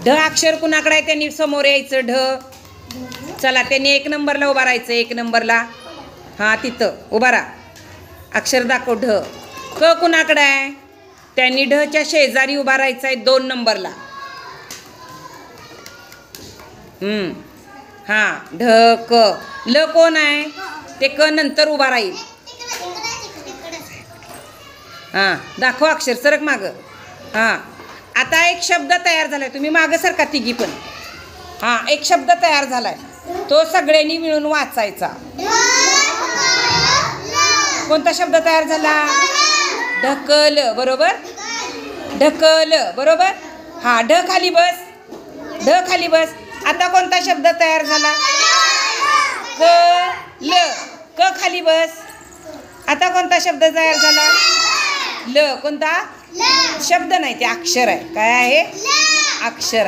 ढ अक्षर कुणाकडे आहे त्यांनी समोर यायचं. ढ. चला त्यांनी 1 नंबरला उभा राहायचं. 1 नंबरला. हां तिथं उभा राहा. अक्षर दाखव. ढ. क कुणाकडे आहे त्यांनी ढच्या शेजारी उभा राहायचं आहे 2 नंबरला. हां ढ क. ल कोण आहे ते क नंतर उभा राहील. हां दाखव अक्षर. सरक मागं. हां आता एक शब्द तयार झालाय. तुम्ही मागं सरका तिघी पण. हां एक शब्द तयार झालाय. तो सगळ्यांनी मिळून वाचायचा. कोणता शब्द तयार झाला? ढकल. बरोबर. ढकल. बरोबर. हां ढ खाली बस. ढ खाली बस. आता कोणता शब्द तयार झाला? क ल. क खाली बस. आता कोणता शब्द तयार झाला? ल. कोणता शब्द नाही ते अक्षर आहे. काय आहे? अक्षर आहे.